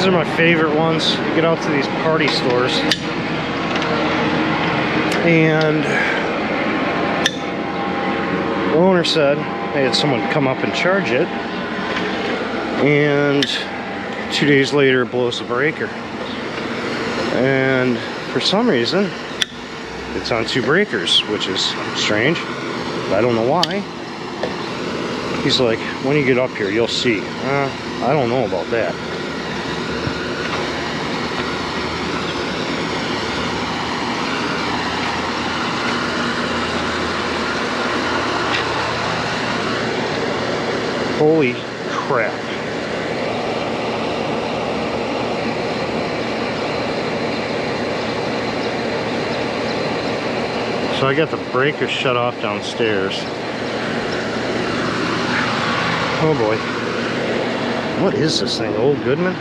are my favorite ones. You get out to these party stores, and the owner said they had someone come up and charge it, and 2 days later it blows the breaker. And for some reason, it's on 2 breakers, which is strange. I don't know why. He's like, when you get up here, you'll see. I don't know about that. Holy crap. So I got the breaker shut off downstairs. Oh boy. What is this thing? Old Goodman?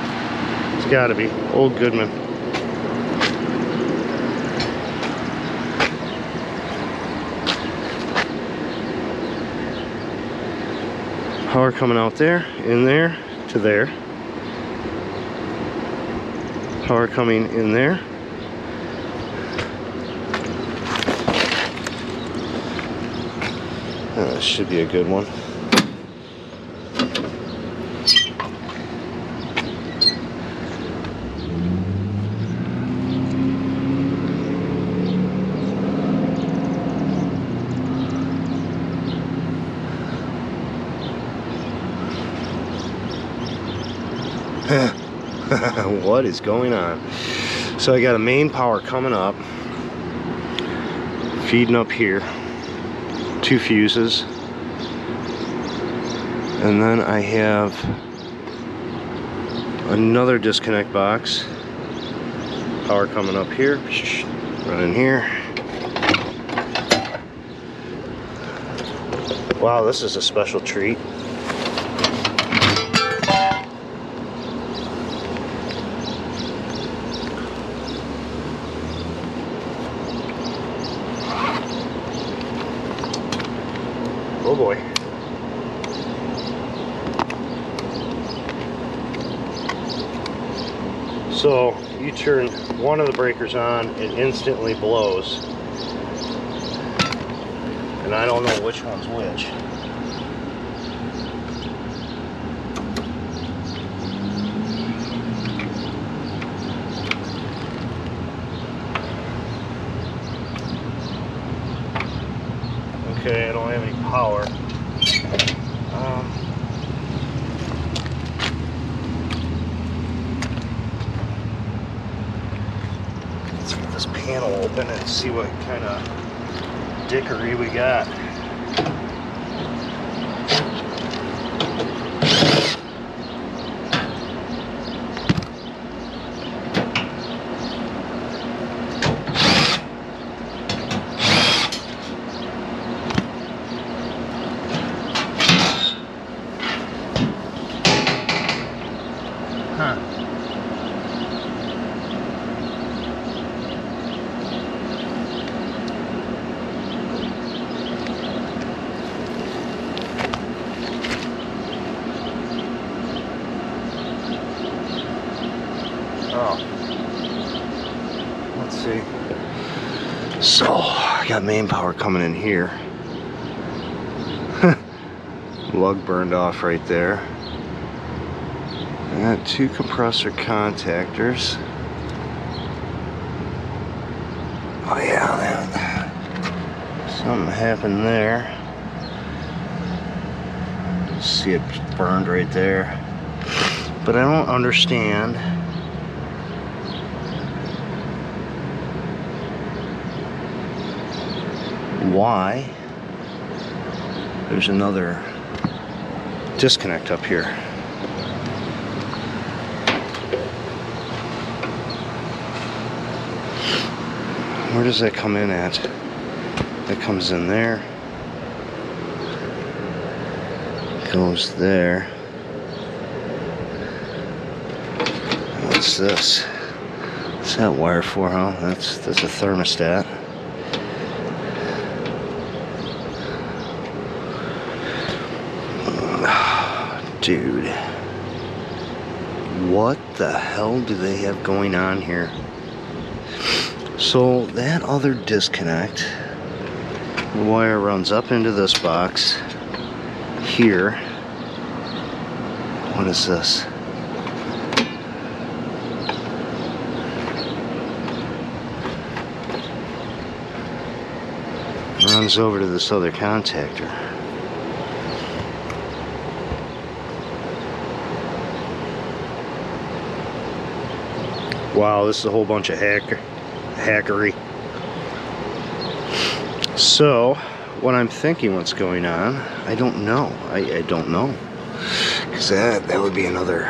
It's gotta be. Old Goodman. Power coming out there, in there, to there. Power coming in there. This should be a good one. What is going on? So I got a main power coming up, feeding up here, 2 fuses, and then I have another disconnect box, power coming up here, running here. Wow, this is a special treat. Oh boy. So you turn one of the breakers on, it instantly blows. And I don't know which one's which. Okay, I don't have any power. Let's get this panel open and see what kind of dickery we got. Let's see. So I got main power coming in here. Lug burned off right there. I got 2 compressor contactors. Oh yeah, something happened there. See it burned right there. But I don't understand why there's another disconnect up here. Where does that come in at? That comes in there. Goes there. What's this? What's that wire for, huh? That's a thermostat. Dude. What the hell do they have going on here? So that other disconnect, the wire runs up into this box here. What is this? Runs over to this other contactor. Wow, this is a whole bunch of hackery. So, what I'm thinking what's going on, I don't know. I don't know. Because that would be another...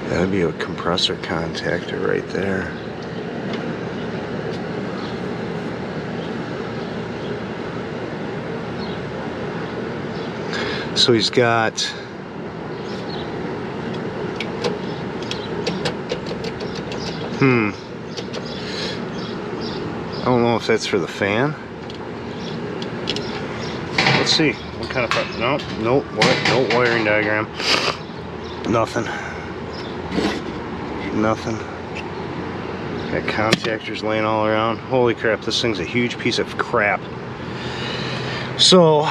That would be a compressor contactor right there. So he's got... I don't know if that's for the fan. Let's see. What kind of... Nope. What? No wiring diagram. Nothing. Nothing. Got contactors laying all around. Holy crap, this thing's a huge piece of crap. So,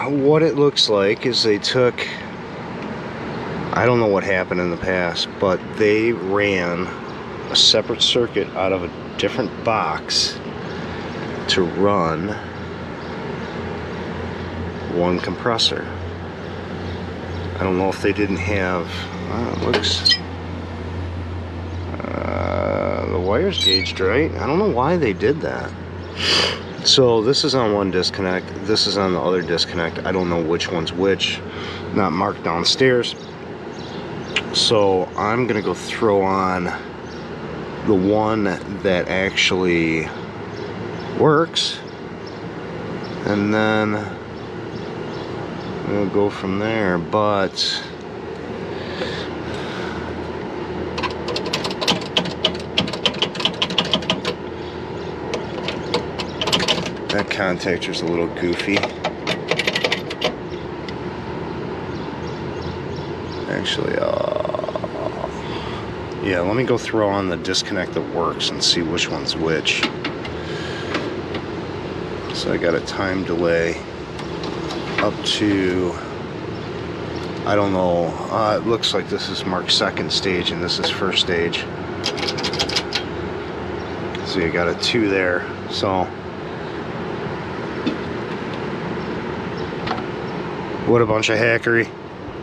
what it looks like is they took... I don't know what happened in the past, but they ran a separate circuit out of a different box to run one compressor. I don't know if they didn't have... it looks... the wire's gauged right. I don't know why they did that. So this is on one disconnect, this is on the other disconnect. I don't know which one's which. Not marked downstairs. So I'm gonna go throw on the one that actually works, and then we'll go from there. But that contactor's a little goofy. Actually, yeah, let me go throw on the disconnect that works and see which one's which. So I got a time delay up to, I don't know, it looks like this is marked second stage and this is first stage. So you got a 2 there. So what a bunch of hackery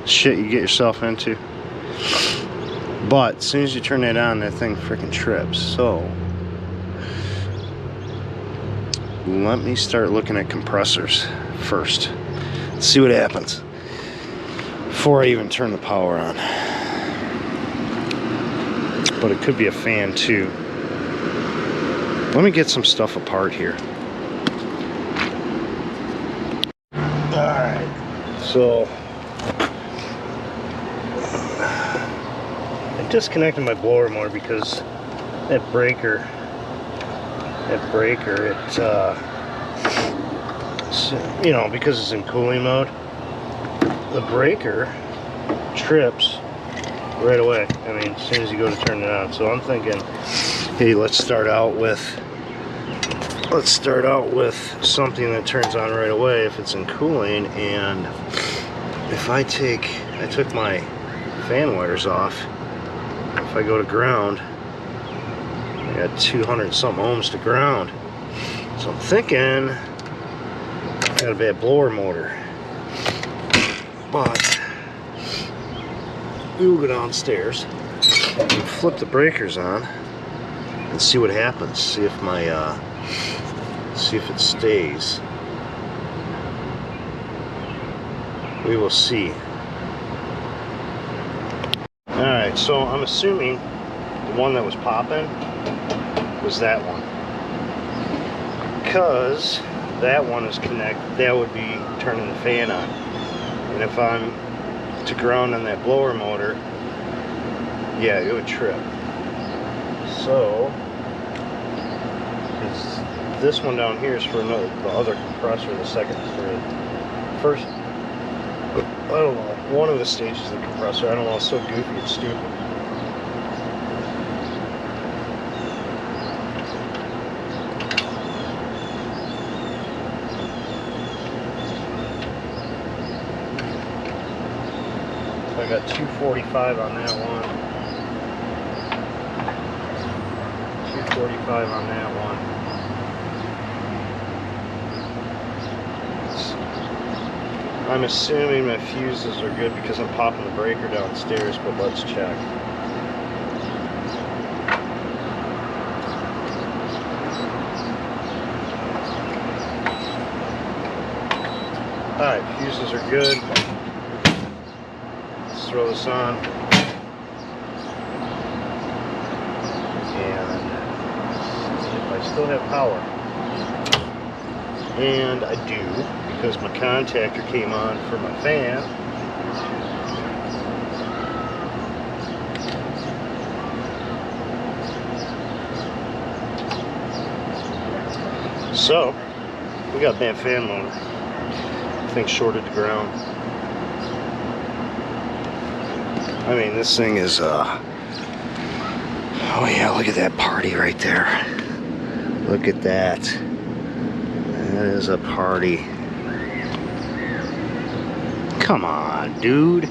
shit you get yourself into. But as soon as you turn that on, that thing freaking trips. So let me start looking at compressors first. Let's see what happens before I even turn the power on. But it could be a fan too. Let me get some stuff apart here. Alright, so I disconnected my blower motor because that breaker, you know, because it's in cooling mode, the breaker trips right away. I mean, as soon as you go to turn it on. So I'm thinking, hey, let's start out with something that turns on right away if it's in cooling. And if I took my fan wires off, if I go to ground, I got 200 something ohms to ground. So I'm thinking I got a bad blower motor. But we will go downstairs and flip the breakers on and see what happens. See if my see if it stays. We will see. Alright, so I'm assuming the one that was popping was that one, because that one is connected. That would be turning the fan on, and if I'm to ground on that blower motor, yeah, it would trip. So this one down here is for the other compressor, the second, for the first. I don't know, one of the stages of the compressor. I don't know, it's so goofy, it's stupid. I got 245 on that one. 245 on that one. I'm assuming my fuses are good because I'm popping the breaker downstairs, but let's check. Alright, fuses are good. Let's throw this on. And see if I still have power. And I do, because my contactor came on for my fan. So, we got that fan motor. Thing shorted to ground. I mean, this thing is oh yeah, look at that party right there. Look at that. That is a party. Come on, dude.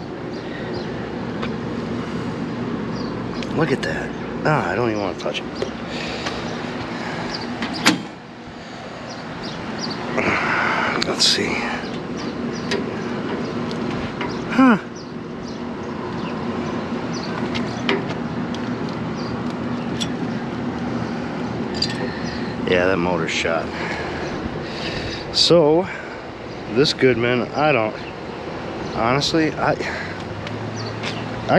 Look at that. Ah, I don't even want to touch it. Let's see. Huh. Yeah, that motor's shot. So, this Goodman, honestly, I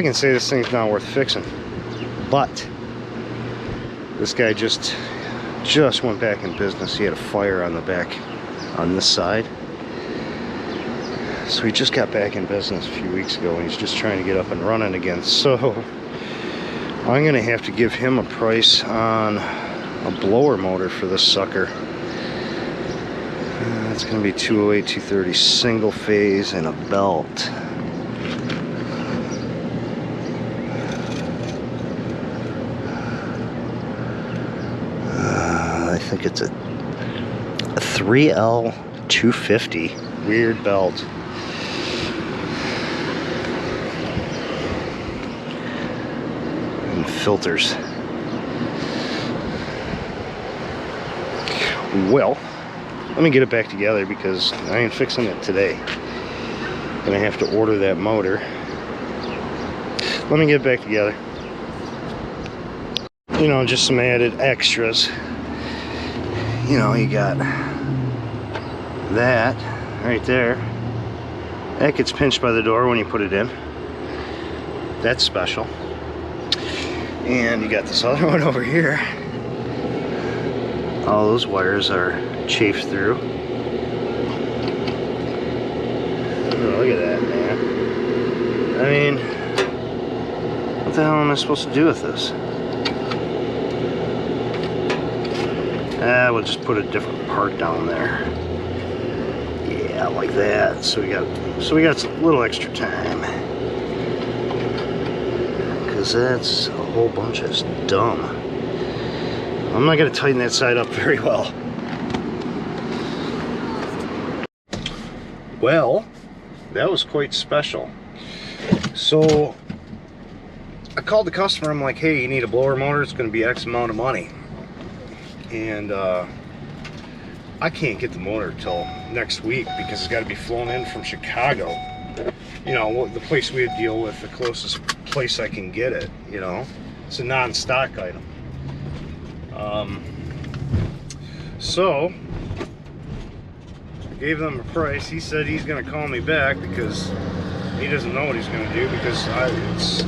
can say this thing's not worth fixing. But, this guy just went back in business. He had a fire on the back, on this side. So he just got back in business a few weeks ago, and he's just trying to get up and running again. So I'm gonna have to give him a price on a blower motor for this sucker. It's gonna be 208, 230 single phase and a belt. I think it's a 3L 250 weird belt. Filters. Well, let me get it back together because I ain't fixing it today. Gonna have to order that motor. Let me get it back together. You know, just some added extras. You know, you got that right there. That gets pinched by the door when you put it in. That's special. And you got this other one over here. All those wires are chafed through. Oh, look at that, man. I mean, what the hell am I supposed to do with this? We'll just put a different part down there. Yeah, like that. So we got a little extra time. Because that's a whole bunch of dumb. I'm not going to tighten that side up very well. Well, that was quite special. So I called the customer. I'm like, hey, you need a blower motor? It's going to be X amount of money. And I can't get the motor till next week because it's got to be flown in from Chicago. You know, the place we deal with, the closest place I can get it, you know. It's a non-stock item. So I gave them a price. He said he's gonna call me back because he doesn't know what he's gonna do because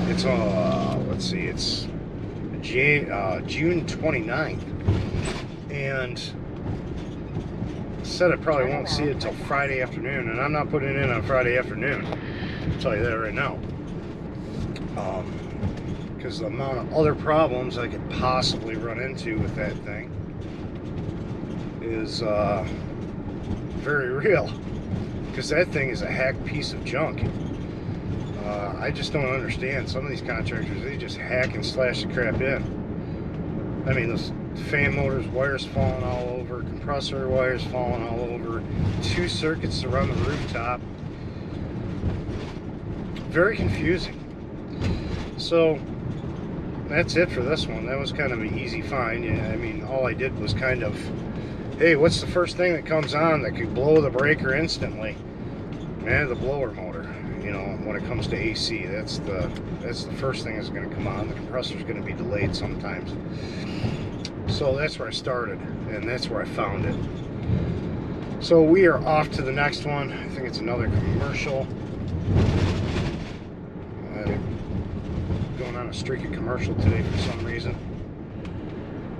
it's let's see, it's June 29th, and said I probably won't see it till Friday afternoon, and I'm not putting it in on Friday afternoon. I'll tell you that right now. Because the amount of other problems I could possibly run into with that thing is very real. because that thing is a hacked piece of junk. I just don't understand. Some of these contractors, they just hack and slash the crap in. I mean, those fan motors, wires falling all over, compressor wires falling all over, 2 circuits around the rooftop. Very confusing. So that's it for this one. That was kind of an easy find. I mean, all I did was kind of, hey, what's the first thing that comes on that could blow the breaker instantly? Man, the blower motor. You know, when it comes to AC, that's the first thing that's going to come on. The compressor is going to be delayed sometimes. So that's where I started, and that's where I found it. So we are off to the next one. I think it's another commercial. Going on a streak of commercial today for some reason.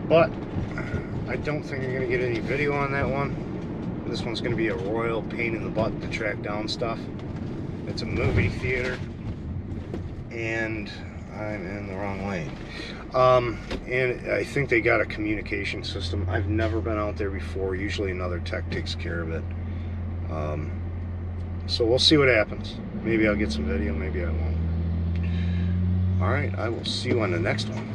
But I don't think I'm going to get any video on that one. This one's going to be a royal pain in the butt to track down stuff. It's a movie theater, and I'm in the wrong lane. And I think they got a communication system. I've never been out there before. Usually another tech takes care of it. So we'll see what happens. Maybe I'll get some video, maybe I won't. Alright, I will see you on the next one.